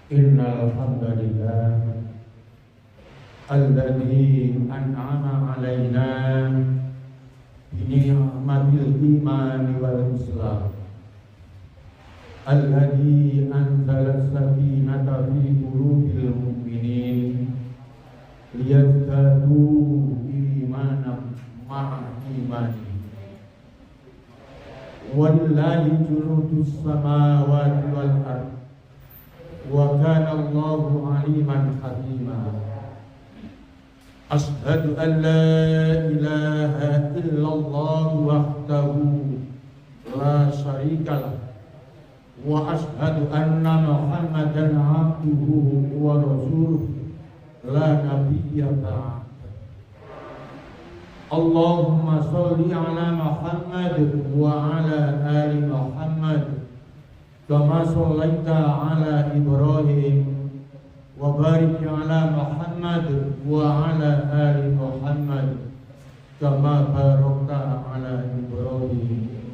Innal hamdalillah alladzi an'ama 'alaina bi ni'matil iman wal islam alladzi anzala as-sakinata fi qulubil mu'minin liyazdadu imanan ma'a imani walillahi junudus samawati wal ardh wa kana Allahu aliman hakima. Asyhadu an la ilaha illallah wahdahu la syarikalah wa asyhadu anna Muhammadan abduhu wa rasuluh la nabiyya ba'd. Allahumma sholli ala Muhammad wa ala ali Muhammad kama shallaita ala Ibrahim wa barik ala Muhammad wa ala ali Muhammad kama barakta ala Ibrahim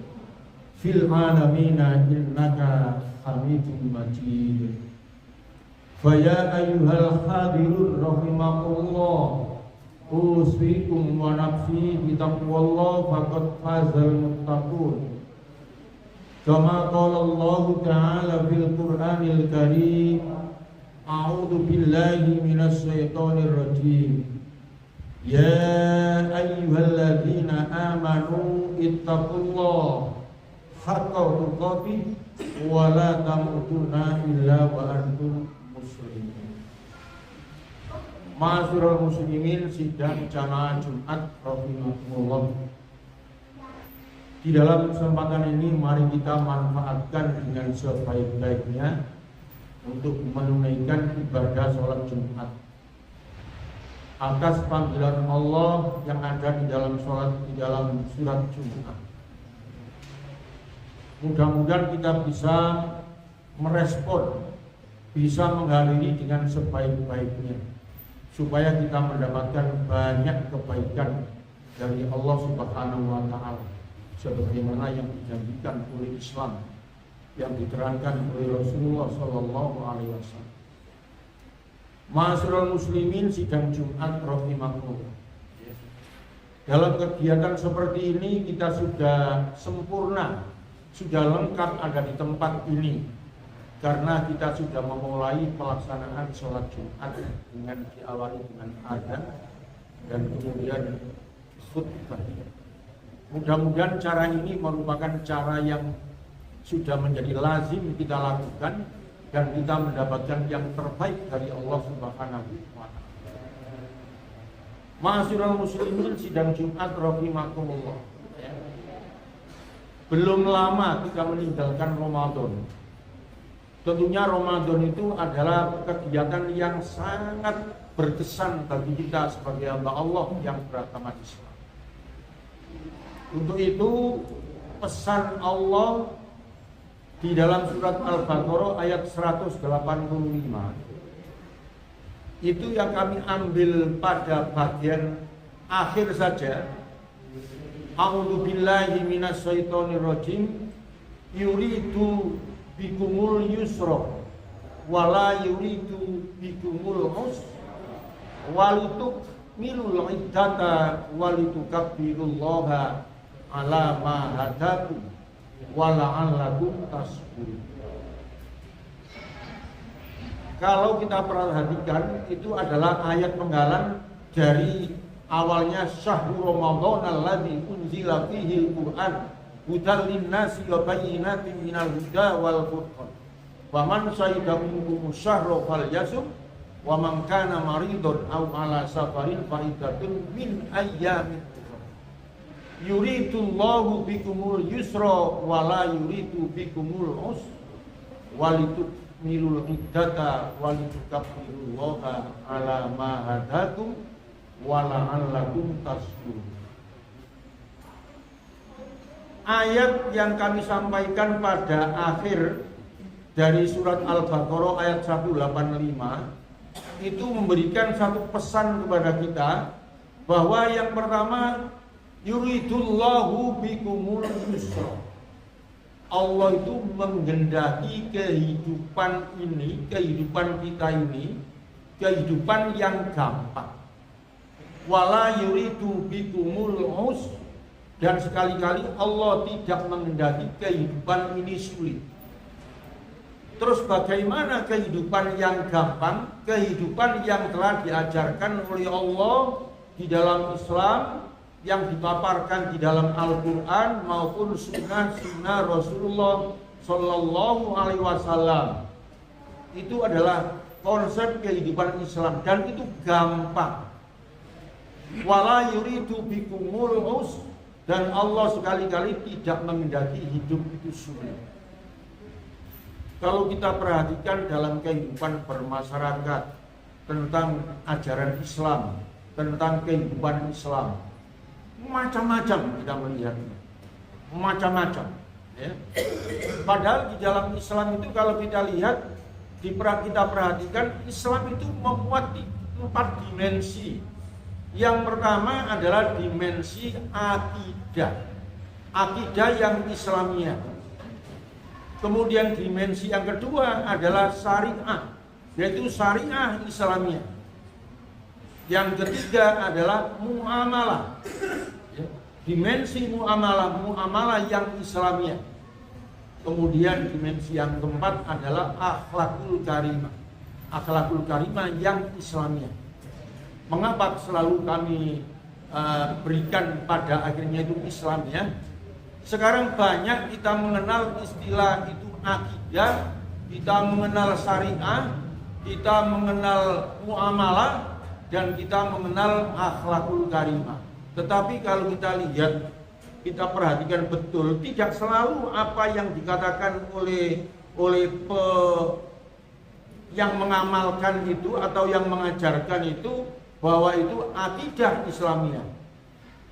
fil alamin innaka Hamidum Majid. Fa ya ayyuhal hadirun rahimakumullah, usikum wa nafsi bi taqwallah faqad fazal muttaqun. Kama qala Allah Ta'ala fil Qur'anil Karim, a'udzu billahi minasy syaithanir rajim. Ya ayyuhalladzina amanu ittaqullaha haqqa tuqatih wa la tamutunna illa wa antum muslimun. Ma'asyiral muslimin, sidang jamaah Jumat rahimakumullah. Di dalam kesempatan ini mari kita manfaatkan dengan sebaik-baiknya untuk menunaikan ibadah sholat Jumat atas panggilan Allah yang ada di dalam surat Jumat. Mudah-mudahan kita bisa merespon, bisa menghadiri dengan sebaik-baiknya supaya kita mendapatkan banyak kebaikan dari Allah Subhanahu wa Ta'ala, sebagaimana yang dijanjikan oleh Islam yang diterangkan oleh Rasulullah Sallallahu Alaihi Wasallam. Ma'asyiral muslimin, sidang Jumat rahimakumullah. Dalam kegiatan seperti ini kita sudah sempurna, sudah lengkap ada di tempat ini karena kita sudah memulai pelaksanaan sholat Jumat dengan diawali dengan adzan dan kemudian khutbah. Mudah-mudahan cara ini merupakan cara yang sudah menjadi lazim kita lakukan dan kita mendapatkan yang terbaik dari Allah Subhanahu wa Ta'ala. Ma'asyiral muslimin, sidang Jumat rahimakumullah. Belum lama kita meninggalkan Ramadan. Tentunya Ramadan itu adalah kegiatan yang sangat berkesan bagi kita sebagai hamba Allah yang beragama Islam. Untuk itu pesan Allah di dalam surat Al-Baqarah ayat 185 itu yang kami ambil pada bagian akhir saja. A'udzu billahi minasy syaithanir rajim. Yuridu bikumul yusra wala yuridu bikumul usra walituk milul iddata walitukabbirullaha ala ma hadakum wa la'allakum tashkurun. Kalau kita perhatikan, itu adalah ayat penggalan dari awalnya syahrul ramadhan alladzi unzila fihi al-Qur'an hudan lin-nasi wa bayyinatin minal huda wal furqan. Wa man syahida minkum syahra falyasum wa man kana maridun aw ala safarin fa iddatun min ayyamin ukhra. Yuridullahu bikumul yusra wa la yuridu bikumul usra walitukmilul iddata walitukabbirullaha ala ma hadakum wa la'allakum tashkurun. Ayat yang kami sampaikan pada akhir dari surat Al-Baqarah ayat 185 itu memberikan satu pesan kepada kita bahwa yang pertama, yuridullahu bikumul yusra. Allah itu menghendaki kehidupan ini, kehidupan kita ini, kehidupan yang gampang. Wala yuridu bikumul usra, dan sekali-kali Allah tidak menghendaki kehidupan ini sulit. Terus bagaimana kehidupan yang gampang, kehidupan yang telah diajarkan oleh Allah di dalam Islam, yang dipaparkan di dalam Al-Quran maupun sunnah Rasulullah Sallallahu Alaihi Wasallam. Itu adalah konsep kehidupan Islam dan itu gampang. Wala yuridu bikumul usra, dan Allah sekali-kali tidak menghendaki hidup itu sulit. Kalau kita perhatikan dalam kehidupan bermasyarakat tentang ajaran Islam, tentang kehidupan Islam, macam-macam kita melihatnya, macam-macam. Ya. Padahal di dalam Islam itu kalau kita lihat, kita perhatikan, Islam itu memuat 4 dimensi. Yang pertama adalah dimensi akidah, akidah yang Islamiyah. Kemudian dimensi yang kedua adalah syariah, yaitu syariah Islamiyah. Yang ketiga adalah muamalah, dimensi muamalah yang Islamiyah. Kemudian dimensi yang keempat adalah akhlakul karimah yang Islamiyah. Mengapa selalu kami berikan pada akhirnya itu Islam ya? Sekarang banyak kita mengenal istilah itu akidah, kita mengenal syariah, kita mengenal muamalah, dan kita mengenal akhlakul karimah. Tetapi kalau kita lihat, kita perhatikan betul, tidak selalu apa yang dikatakan oleh yang mengamalkan itu atau yang mengajarkan itu bahwa itu akidah Islamiyah,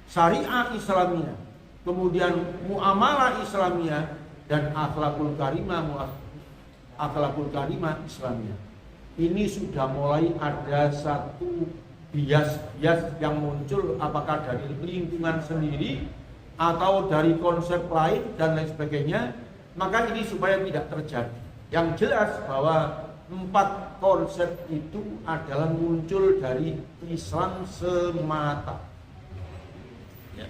syariah Islamiyah, kemudian muamalah Islamiyah, dan akhlakul karimah Islamiyah. Ini sudah mulai ada satu bias-bias yang muncul, apakah dari lingkungan sendiri atau dari konsep lain dan lain sebagainya. Maka ini supaya tidak terjadi. Yang jelas bahwa 4 konsep itu adalah muncul dari Islam semata. Ya.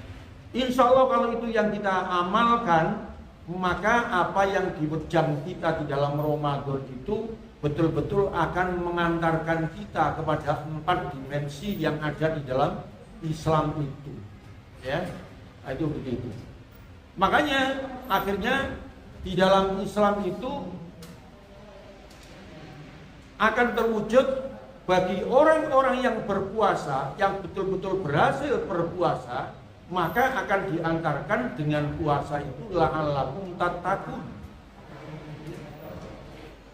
Insya Allah kalau itu yang kita amalkan, maka apa yang dipejam kita di dalam Ramadan itu betul-betul akan mengantarkan kita kepada 4 dimensi yang ada di dalam Islam itu. Ya, itu begitu. Makanya akhirnya di dalam Islam itu akan terwujud bagi orang-orang yang berpuasa, yang betul-betul berhasil berpuasa, maka akan diantarkan dengan puasa itu la'allakum tattaqun.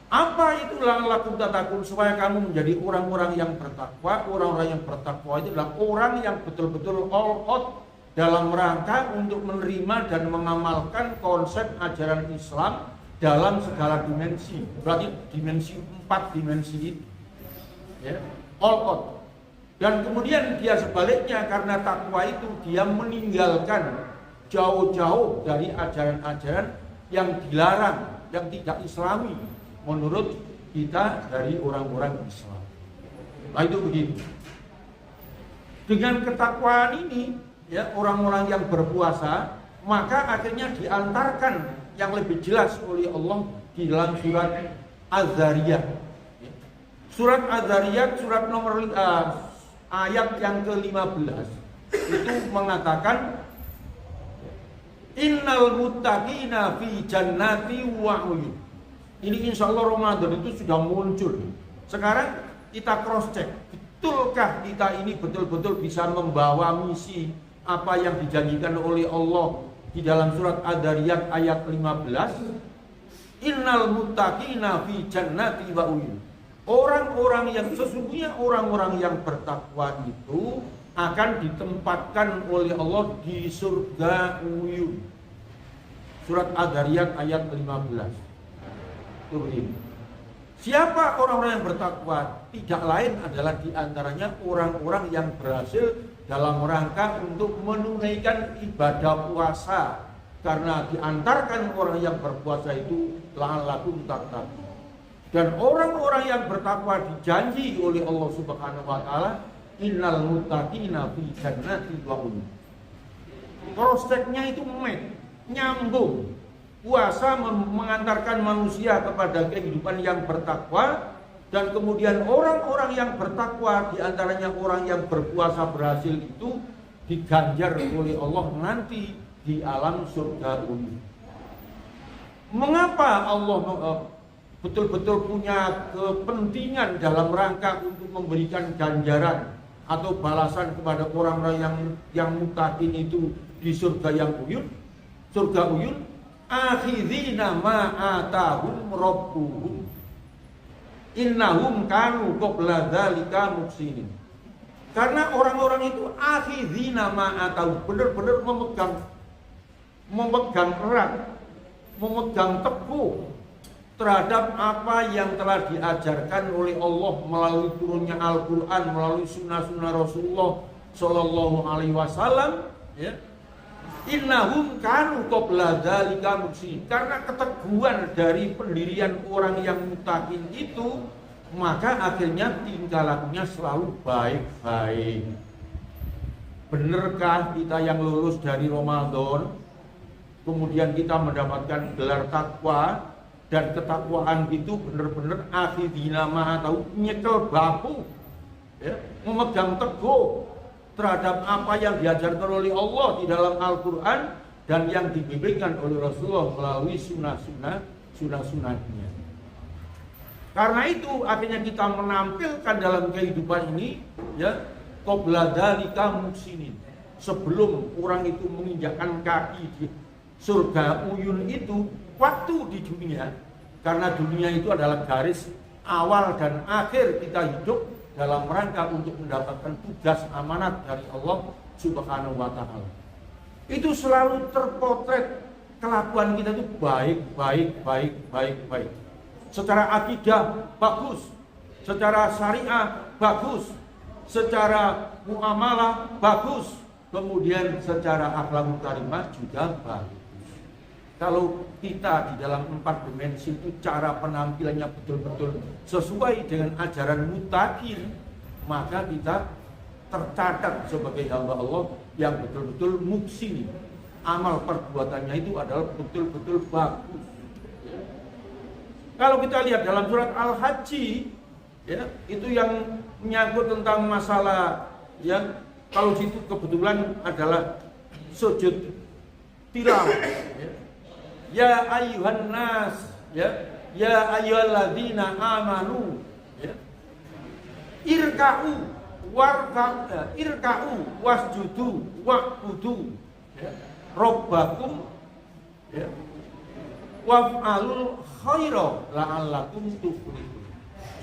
Apa itu la'allakum tattaqun? Supaya kamu menjadi orang-orang yang bertakwa. Orang-orang yang bertakwa itu adalah orang yang betul-betul all out dalam rangka untuk menerima dan mengamalkan konsep ajaran Islam dalam segala dimensi. Berarti dimensi 4 dimensi itu, ya, all out. Dan kemudian dia sebaliknya, karena takwa itu dia meninggalkan jauh-jauh dari ajaran-ajaran yang dilarang, yang tidak Islami menurut kita dari orang-orang Islam. Nah itu begitu. Dengan ketakwaan ini, ya, orang-orang yang berpuasa, maka akhirnya diantarkan yang lebih jelas oleh Allah di dalam surat Az-Zariyat. Surat Az-Zariyat, surat nomor ayat yang ke-15 itu mengatakan innal muttaqina fi jannati wa uyun. Ini insya Allah Ramadan itu sudah muncul. Sekarang kita cross check, betulkah kita ini betul-betul bisa membawa misi apa yang dijanjikan oleh Allah di dalam surat Az-Zariyat ayat 15? Innal muttaqina fi jannati wa uyun. Orang-orang yang sesungguhnya orang-orang yang bertakwa itu akan ditempatkan oleh Allah di surga uyun. Surat Az-Zariyat ayat 15. Itu begini. Siapa orang-orang yang bertakwa? Tidak lain adalah diantaranya orang-orang yang berhasil dalam rangka untuk menunaikan ibadah puasa Karena diantarkan orang yang berpuasa itu la'allakum tattaqun. Dan orang-orang yang bertakwa dijanji oleh Allah Subhanahu wa taala, innal muttaqina fi jannati wa uyun. Prospeknya itu nyambung. Puasa mengantarkan manusia kepada kehidupan yang bertakwa, dan kemudian orang-orang yang bertakwa diantaranya orang yang berpuasa berhasil itu diganjar oleh Allah nanti di alam surga ini. Mengapa Allah betul-betul punya kepentingan dalam rangka untuk memberikan ganjaran atau balasan kepada orang-orang yang muttaqin itu di surga yang uyun? Surga uyun, akhidina ma atahum rabbuhum innahum kanu qabla dzalika muhsinin. Karena orang-orang itu akhidina ma atahum, benar-benar memegang erat, memegang teguh terhadap apa yang telah diajarkan oleh Allah melalui turunnya Al-Quran, melalui sunnah-sunnah Rasulullah Sallallahu Alaihi Wasallam. Ya. Innahum kanu qabla dzalika muhsinin. Karena keteguhan dari pendirian orang yang muttaqin itu, maka akhirnya tingkah lakunya selalu baik-baik. Benarkah kita yang lulus dari Ramadan, kemudian kita mendapatkan gelar takwa, dan ketakwaan itu benar-benar akhidina ma atau nyekel bahu, ya, memegang teguh terhadap apa yang diajarkan oleh Allah di dalam Al-Quran dan yang dibimbingkan oleh Rasulullah melalui sunnah-sunnahnya. Karena itu akhirnya kita menampilkan dalam kehidupan ini, ya, qabla dzalika muhsinin. Sebelum orang itu menginjakkan kaki di surga uyun itu, waktu di dunia, karena dunia itu adalah garis awal dan akhir kita hidup dalam rangka untuk mendapatkan tugas amanat dari Allah Subhanahu wa taala. Itu selalu terpotret kelakuan kita itu baik. Secara akidah bagus, secara syariah bagus, secara muamalah bagus, kemudian secara akhlakul karimah juga bagus. Kalau kita di dalam 4 dimensi itu cara penampilannya betul-betul sesuai dengan ajaran muttaqin, maka kita tercatat sebagai hamba Allah yang betul-betul muhsin. Amal perbuatannya itu adalah betul-betul bagus. Kalau kita lihat dalam surat Al-Hajj, ya, itu yang menyangkut tentang masalah yang kalau situ kebetulan adalah sujud tilawah. Ya ayyuhan nas, ya ayyuhalladzina amanu, ya, irka'u wasjudu wa'budu, ya, rabbakum, ya, waf'alul khaira la'allakum tuflihun.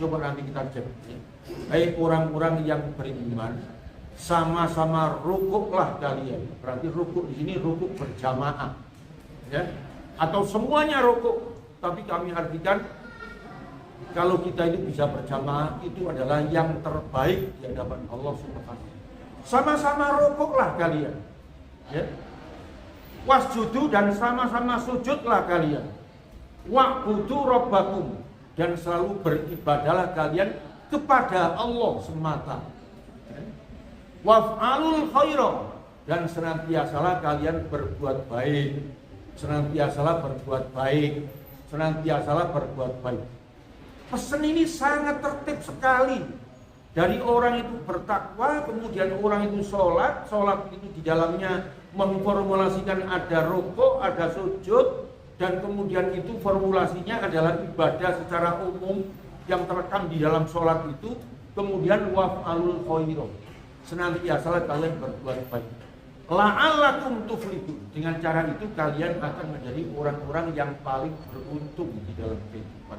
Coba nanti kita cek, ya. Hai orang-orang yang beriman, sama-sama rukuklah kalian. Berarti rukuk di sini rukuk berjamaah, ya, atau semuanya rukuk, tapi kami artikan kalau kita itu bisa berjamaah itu adalah yang terbaik di hadapan Allah Subhanahu. Sama-sama rukuklah kalian, ya. Wasjudu, dan sama-sama sujudlah kalian. Wa'budu rabbakum, dan selalu beribadahlah kalian kepada Allah semata. Waf'alul khaira, dan senantiasalah kalian berbuat baik. Senantiasalah berbuat baik. Pesan ini sangat tertib sekali. Dari orang itu bertakwa, kemudian orang itu sholat itu di dalamnya memformulasikan ada rukuk, ada sujud, dan kemudian itu formulasinya adalah ibadah secara umum yang terekam di dalam sholat itu. Kemudian waf'alul khaira, senantiasalah kalian berbuat baik. La'allakum tuflihun, dengan cara itu kalian akan menjadi orang-orang yang paling beruntung di dalam kehidupan.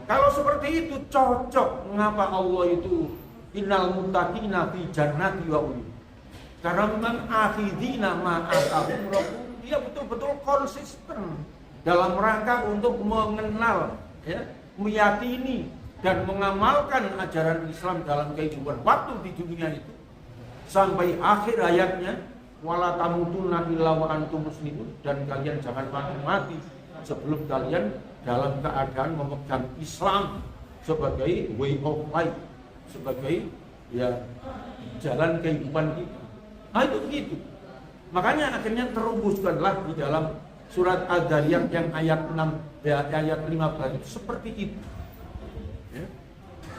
Kalau seperti itu cocok. Mengapa Allah itu innal muttaqina fi jannati wa uyun? Karena memang akhidina ma atahum rabbuhum, dia betul-betul konsisten dalam rangka untuk mengenal, ya, meyakini dan mengamalkan ajaran Islam dalam kehidupan waktu di dunia itu sampai akhir hayatnya. wala tamutunna illa wa antum muslimun, dan kalian jangan mati sebelum kalian dalam keadaan memegang Islam sebagai way of life, sebagai ya jalan kehidupan kita. Nah itu begitu. Makanya akhirnya terumuskanlah di dalam surat Ad-Dariyat yang ayat 6 ayat 15 itu seperti itu. Ya.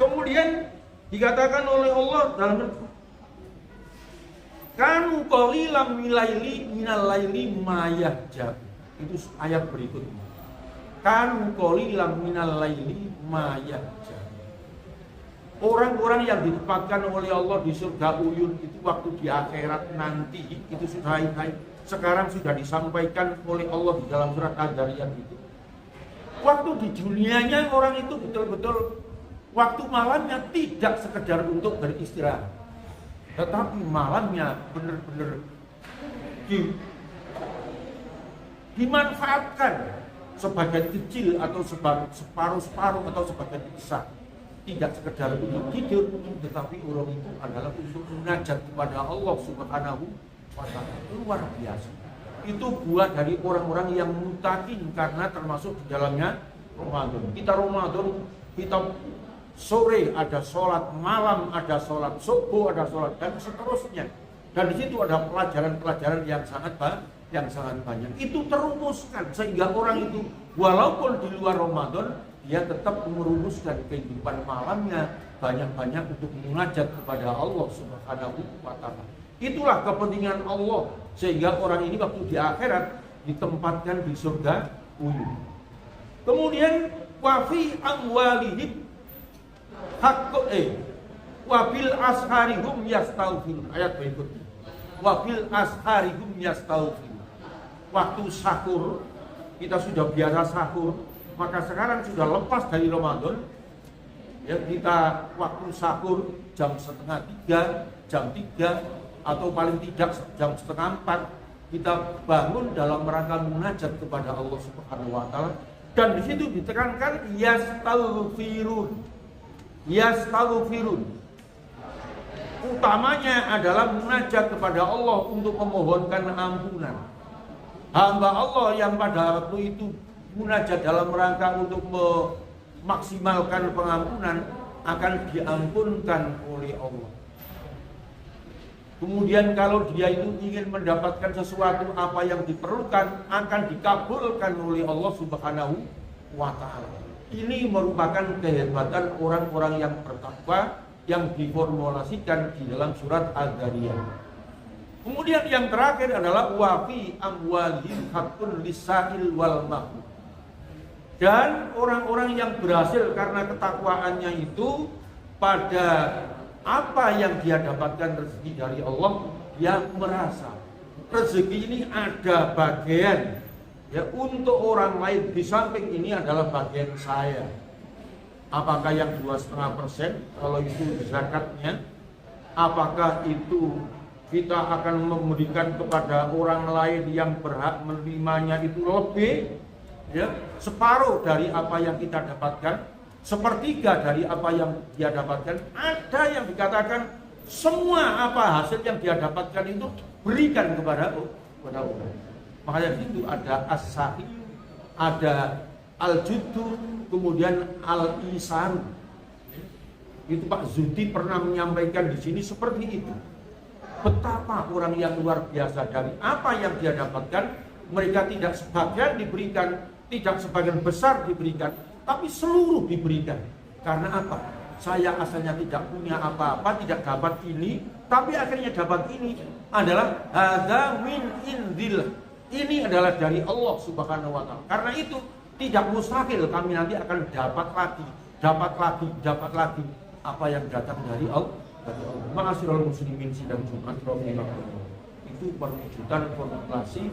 Kemudian dikatakan oleh Allah dalam kanu qalilan minal laili ma yahjab. Itu ayat berikutnya. Kanu qalilan minal laili ma yahjab. Orang-orang yang ditempatkan oleh Allah di surga uyun itu waktu di akhirat nanti itu sudah sekarang sudah disampaikan oleh Allah di dalam surat Ad-Dariyat itu. Waktu di dunianya orang itu betul-betul waktu malamnya tidak sekedar untuk beristirahat, tetapi malamnya benar-benar dimanfaatkan sebagian kecil atau separuh-separuh atau sebagian besar. Tidak sekedar untuk tidur, tetapi orang itu adalah untuk munajat kepada Allah Subhanahu wa Ta'ala. Luar biasa. Itu buat dari orang-orang yang mutakin, karena termasuk di dalamnya Ramadan. Kita Ramadan, kita sore ada sholat malam, ada sholat subuh, ada sholat dan seterusnya. Dan di situ ada pelajaran-pelajaran yang sangat banyak. Itu terumuskan sehingga orang itu walaupun di luar Ramadan dia tetap merumuskan kehidupan malamnya banyak-banyak untuk munajat kepada Allah Subhanahu wa Ta'ala. Itulah kepentingan Allah sehingga orang ini waktu di akhirat ditempatkan di surga uyun. Kemudian wa fi amwalihim haqqun wa bil asharihum yastaghfirun. Ayat berikutnya. Wa bil asharihum yastaghfirun. Waktu sahur kita sudah biasa sahur, maka sekarang sudah lepas dari Ramadan, ya kita waktu sahur jam 2:30, jam 3, atau paling tidak jam 3:30 kita bangun dalam rangka munajat kepada Allah Subhanahu wa Ta'ala, dan di situ ditekankan yastaghfirun. Utamanya adalah munajat kepada Allah untuk memohonkan ampunan. Hamba Allah yang pada waktu itu munajat dalam rangka untuk memaksimalkan pengampunan akan diampunkan oleh Allah. Kemudian kalau dia itu ingin mendapatkan sesuatu apa yang diperlukan akan dikabulkan oleh Allah Subhanahu wa Ta'ala. Ini merupakan kehebatan orang-orang yang bertakwa yang diformulasikan di dalam surat Ad-Dariyat. Kemudian yang terakhir adalah wa fi amwalihim haqqun lis-sa'il wal mahrum. Dan orang-orang yang berhasil karena ketakwaannya itu pada apa yang dia dapatkan rezeki dari Allah, dia merasa rezeki ini ada bagian ya untuk orang lain, di samping ini adalah bagian saya. Apakah yang 2,5% kalau itu zakatnya, apakah itu kita akan memberikan kepada orang lain yang berhak menerimanya itu lebih, ya, separuh dari apa yang kita dapatkan, sepertiga dari apa yang dia dapatkan. Ada yang dikatakan semua apa hasil yang dia dapatkan itu berikan kepada orang. Makanya di situ ada as-sa'i, ada al-juddu, kemudian al-isaru. Itu Pak Zuti pernah menyampaikan di sini seperti itu. Betapa orang yang luar biasa dari apa yang dia dapatkan, mereka tidak sebagian diberikan, tidak sebagian besar diberikan, tapi seluruh diberikan. Karena apa? Saya asalnya tidak punya apa-apa, tidak dapat ini, tapi akhirnya dapat ini adalah hadza min indillah. Ini adalah dari Allah Subhanahu wa Ta'ala. Karena itu tidak mustahil kami nanti akan dapat lagi apa yang datang dari Allah. Ma'asyiral muslimin sidang Jumat itu perwujudan formulasi.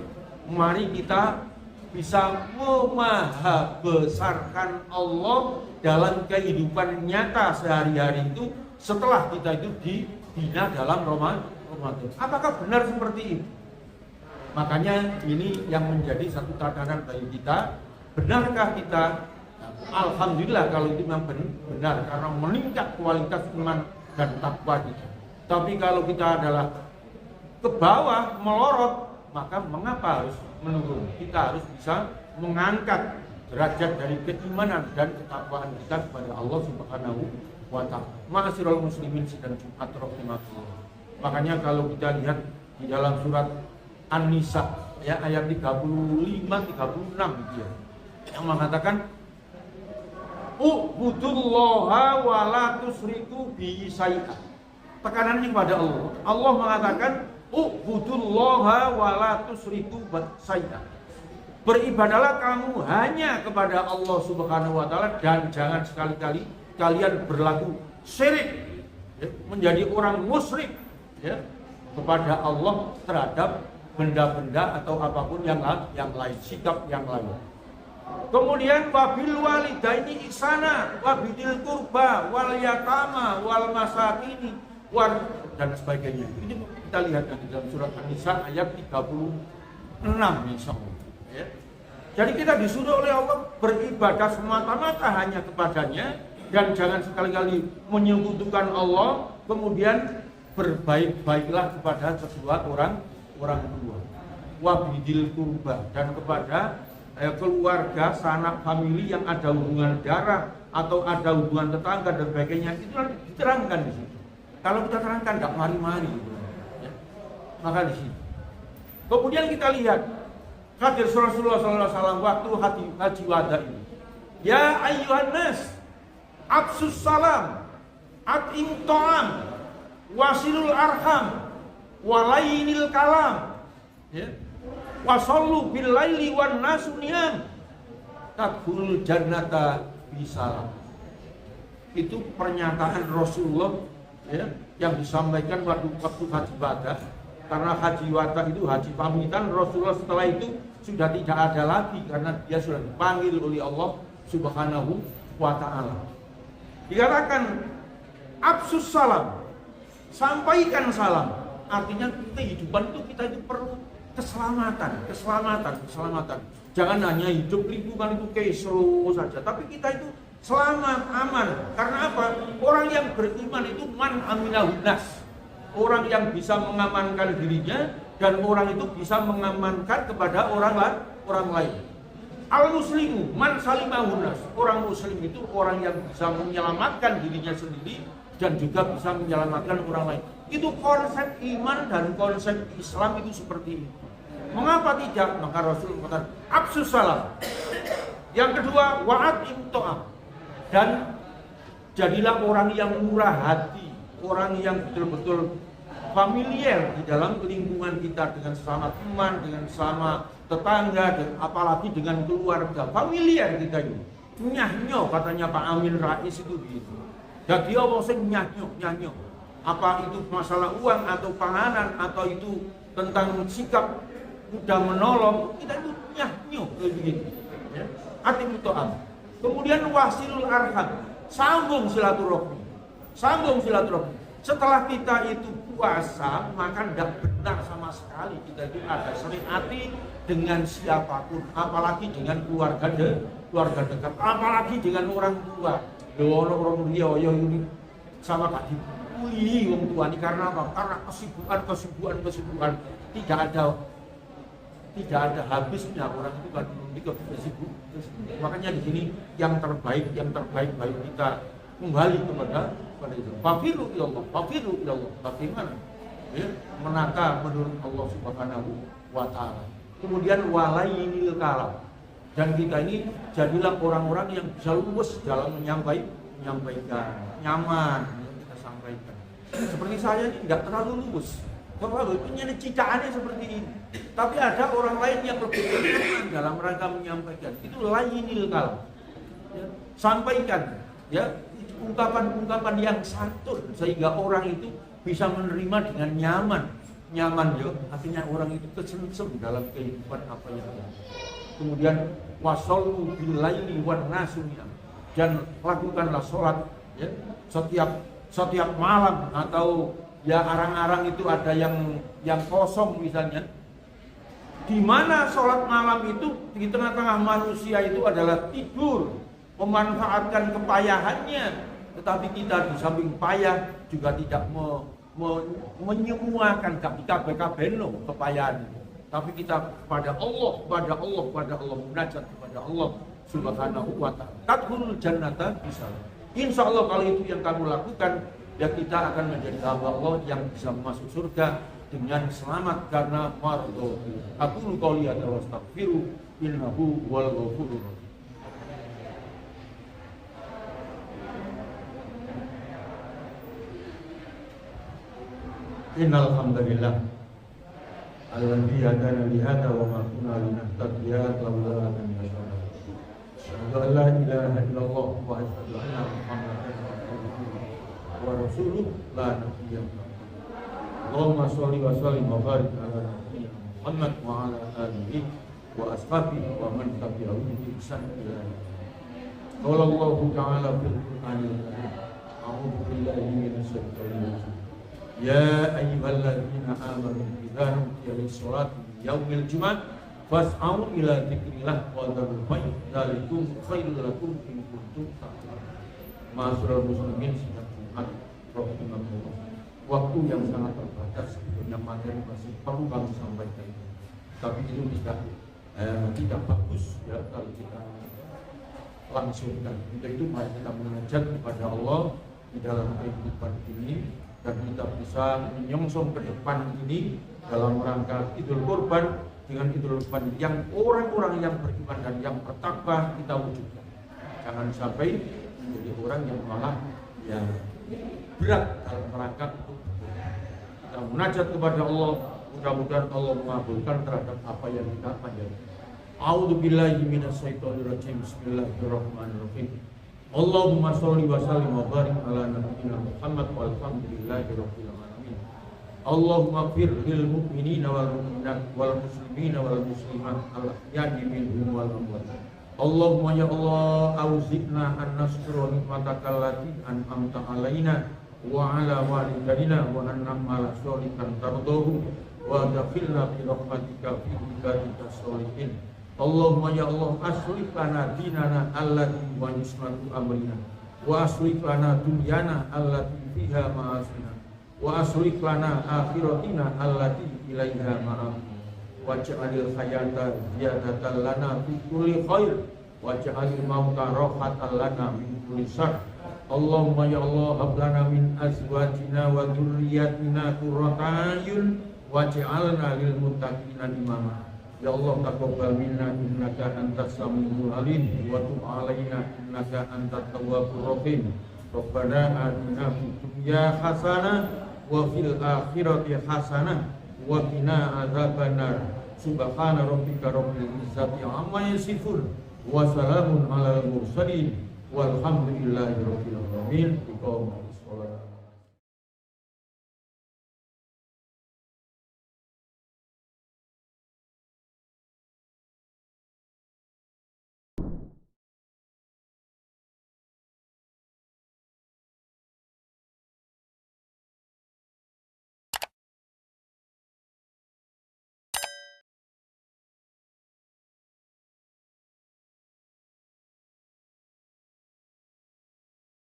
Mari kita bisa memahabesarkan Allah dalam kehidupan nyata sehari-hari itu setelah kita itu dibina dalam Ramadan. Apakah benar seperti itu? Makanya ini yang menjadi satu tatanan bagi kita. Benarkah kita? Alhamdulillah kalau itu memang benar, karena meningkat kualitas iman dan takwa kita. Tapi kalau kita adalah ke bawah melorot, maka mengapa harus menurun? Kita harus bisa mengangkat derajat dari keimanan dan ketakwaan kita kepada Allah Subhanahu wa ta'ala. Ma'asyiral muslimin sidang Jumat rahimakumullah. Makanya kalau kita lihat di dalam surat An-Nisa ya ayat 35 36 gitu ya, yang mengatakan u'budullaha wa la tusriku bihi syai'an. Tekanannya kepada Allah. Allah mengatakan u'budullaha wa la tusriku bihi syai'an. Beribadalah kamu hanya kepada Allah Subhanahu wa ta'ala dan jangan sekali-kali kalian berlaku syirik ya, menjadi orang musyrik ya, kepada Allah terhadap benda-benda atau apapun yang lain, sikap yang lain. Kemudian wabil walidaini ihsana wabidil kurba wal yatama wal masakini dan sebagainya. Ini kita lihat di dalam surat An-Nisa ayat 36 insyaallah. Ya. Jadi kita disuruh oleh Allah beribadah semata-mata hanya kepadanya dan jangan sekali-kali menyekutukan Allah. Kemudian berbaik-baiklah kepada kedua orang tua, wabidil kurba, dan kepada keluarga, sanak famili yang ada hubungan darah atau ada hubungan tetangga dan sebagainya. Itu diterangkan di situ. Kalau kita terangkan tidak mari-mari, ya. Maka di sini. Kemudian kita lihat hadir Rasulullah SAW waktu haji wada ini. Ya ayyuhan nas, absus salam, at'im ta'am, wasilul arham, walainil kalam, ya. Wasallu bil laili wan nasu niyam, tadkhulul jannata bisalam. Itu pernyataan Rasulullah ya, yang disampaikan waktu haji wada. Karena haji wada itu haji pamitan, Rasulullah setelah itu sudah tidak ada lagi karena dia sudah dipanggil oleh Allah Subhanahu wa ta'ala. Dikatakan absus salam, sampaikan salam. Artinya kehidupan itu kita itu perlu keselamatan. Jangan hanya hidup lingkungan itu kesro saja, tapi kita itu selamat, aman. Karena apa? Orang yang beriman itu man aminahun nas. Orang yang bisa mengamankan dirinya dan orang itu bisa mengamankan kepada orang lain. Al-muslimu man salimahun nas. Orang muslim itu orang yang bisa menyelamatkan dirinya sendiri dan juga bisa menyelamatkan orang lain. Itu konsep iman dan konsep Islam itu seperti ini. Mengapa tidak? Maka Rasul mengatakan absus salam. Yang kedua, wa'at imto'am. Dan jadilah orang yang murah hati, orang yang betul-betul familiar di dalam lingkungan kita dengan sesama teman, dengan sesama tetangga, dan apalagi dengan keluarga. Familiar kita ini. Nyahnyo katanya Pak Amin Rais itu gitu. Jadi apa sih nyahnyo? Apa itu masalah uang atau panganan atau itu tentang sikap mudah menolong, kita itu nyahnyo begitu. Ya. Atim to'am. Kemudian wasilul arham, sambung silaturahmi. Setelah kita itu puasa, maka tidak benar sama sekali kita itu ada seriati dengan siapapun, apalagi dengan keluarga dekat, apalagi dengan orang tua. Orang dia ini sama Kak Dipui wong tua ini karena apa? Karena kesibukan tidak ada habisnya orang itu kan sibuk. Makanya di sini yang terbaik bagi kita kembali kepada itu. Fafiru ilallah. Bagaimana? Ya, menata menurut Allah Subhanahu wa ta'ala. Kemudian walainil kalam. Dan kita ini jadilah orang-orang yang bisa luwes dalam menyampaikan, nyaman yang kita sampaikan. Seperti saya ini tidak terlalu luwes. Terlalu punya citaannya seperti ini. Tapi ada orang lain yang lebih nyaman dalam rangka menyampaikan. Itu lainil kalam. Ya, sampaikan ya ungkapan-ungkapan yang santun sehingga orang itu bisa menerima dengan nyaman ya. Artinya orang itu kesensem dalam kehidupan apa yang ada. Kemudian wasallu bil laili wan nasu niyam, dan lakukanlah sholat ya, setiap malam atau ya arang-arang itu ada yang kosong misalnya. Di mana sholat malam itu di tengah-tengah manusia itu adalah tidur, memanfaatkan kepayahannya, tetapi kita di samping payah juga tidak menyemuakan kabeh no kepayahan. Tapi kita kepada Allah munajat kepada Allah Subhanahu wa ta'ala. Tadkhulul jannata bisa. Insya Allah kalau itu yang kamu lakukan, ya kita akan menjadi hamba Allah yang bisa masuk surga dengan selamat karena mardhu. Aqulu qouli hadza wa astaghfiru innahu huwal ghafurur rahim. Innal hamdalillah alladzi hadana li hadza wa ma kunna linahtadiya laula an yashhadu. Asyhadu an la ilaha illallah wa asyhadu anna Muhammadan abduhu wa rasuluh la nabiyya ba'dahu. Allahumma shalli wa sallim wa barik ala nabiyyina Muhammad wa ala alihi wa ashabihi wa man tabi'ahum bi ihsan ila yaumil qiyamah. Qala Allahu ta'ala fil Qur'anil karim. A'udzu billahi minasy syaithanir rajim. Ya ayyuhalladzina amanu idza nudiya lis-sholati yaumil jumu'ah fas'au ila dzikrillah wa dzarul bay' dzalikum khairul lakum in kuntum ta'lamun. Ma'asyiral muslimin sidang Jumat rahimahullah. Waktu yang sangat terbatas, punya materi masih perlu kami sampaikan. Tapi itu tidak bagus ya kalau kita langsungkan. Untuk itu mari kita menajat kepada Allah di dalam kehidupan ini dan kita bisa menyongsong ke depan ini dalam rangka Idul Kurban dengan Idul Kurban yang orang-orang yang beriman dan yang bertakwa kita wujudkan. Jangan sampai menjadi orang yang malah yang berat dalam rangka untuk kita munajat kepada Allah. Mudah-mudahan Allah mengabulkan terhadap apa yang kita panjatkan. A'udzubillahi minasyaitonirrajim. Bismillahirrahmanirrahim. Allahumma sholli wa sallim wa barik ala nabiyyina Muhammad walhamdulillahi rabbil alamin. Allahumma fir lil mu'minina wal mu'minat wal muslimina wal muslimat al ahya'i minhum wal amwat. Allahumma ya Allah auzi'na an nashkura nikmataka allati an'amta alaina wa ala walidayna wa an na'mala sholihan tardahu wa adkhilna bi rahmatika fi ibadika sholihin. Allahumma ya Allah aslih lana dinana allati wa yusmatu amrina wa aslih lana dunyana allati fiha ma'asina wa aslih lana akhiratina allati ilaiha ma'amina waj'alil hayata ziyadatan lana fi kulli khair waj'alil mauta rahatan lana min kulli syarr. Allahumma ya Allah hab lana min azwajina wa dzurriyyatina qurrata a'yun waj'alna lil muttaqina imama. Ya Allah taqabbal minna innaka antas samiul alim wa tub alaina innaka antat tawwabur rahim. Rabbana atina fid dunya hasanah wa fil akhirati hasanah wa qina adzabannar. Subhana rabbika rabbil izzati amma yasifun wa salamun alal mursalin walhamdulillahi rabbil alamin.